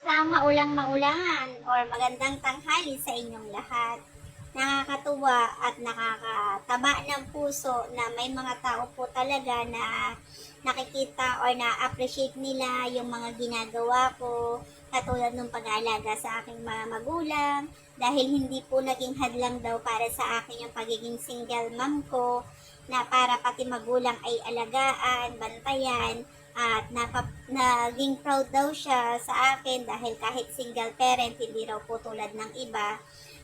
Maulang-maulangan or magandang tanghali sa inyong lahat. Nakakatuwa at nakakataba ng puso na may mga tao po talaga na nakikita or na-appreciate nila yung mga ginagawa ko, katulad ng pag-aalaga sa aking mga magulang, dahil hindi po naging hadlang daw para sa akin yung pagiging single mom ko, na para pati magulang ay alagaan, bantayan, at naging proud daw siya sa akin dahil kahit single parent, hindi raw po tulad ng iba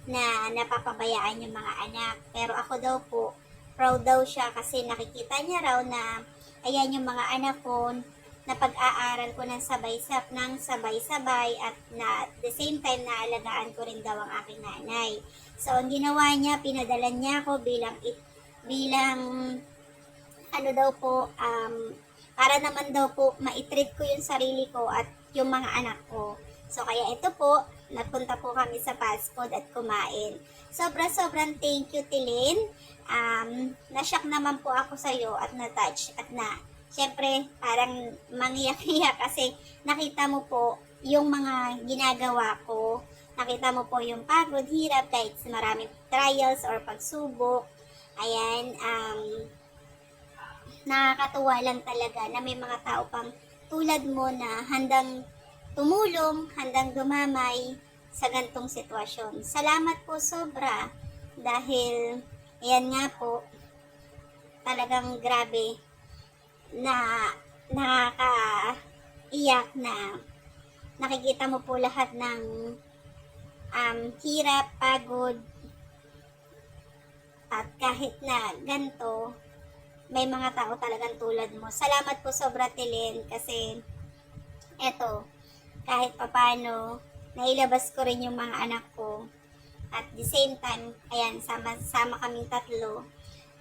na napapabayaan yung mga anak. Pero ako daw po, proud daw siya kasi nakikita niya raw na ayan yung mga anak ko na pag-aaral ko ng sabay-sabay at na at the same time naalagaan ko rin daw ang aking nanay. So ang ginawa niya, pinadala niya ako bilang ano daw po, para naman daw po maitreat ko yung sarili ko at yung mga anak ko. So kaya ito po, nagpunta po kami sa fast food at kumain. Sobrang thank you, Tilin. Nashock naman po ako sa iyo at na-touch at syempre parang mangiyak-iyak kasi nakita mo po yung mga ginagawa ko. Nakita mo po yung pagod, hirap kahit sa maraming trials or pagsubok. Ayan, nakakatuwa lang talaga na may mga tao pang tulad mo na handang tumulong, handang dumamay sa gantong sitwasyon. Salamat po sobra dahil ayan nga po, talagang grabe na nakakaiyak na nakikita mo po lahat ng hirap, pagod, at kahit na ganito, may mga tao talagang tulad mo. Salamat po sobra, Tilin, kasi eto, kahit papano, nailabas ko rin yung mga anak ko. At the same time, ayan, sama kaming tatlo.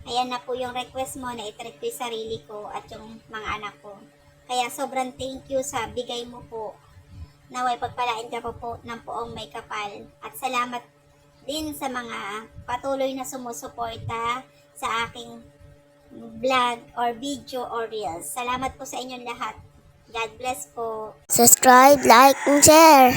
Ayan na po yung request mo na i-treat ko yung sarili ko at yung mga anak ko. Kaya sobrang thank you sa bigay mo po. Naway pagpalain ka po ng poong may kapal. At salamat din sa mga patuloy na sumusuporta sa aking vlog or video or reels. Salamat po sa inyong lahat. God bless po. Subscribe, like, and share.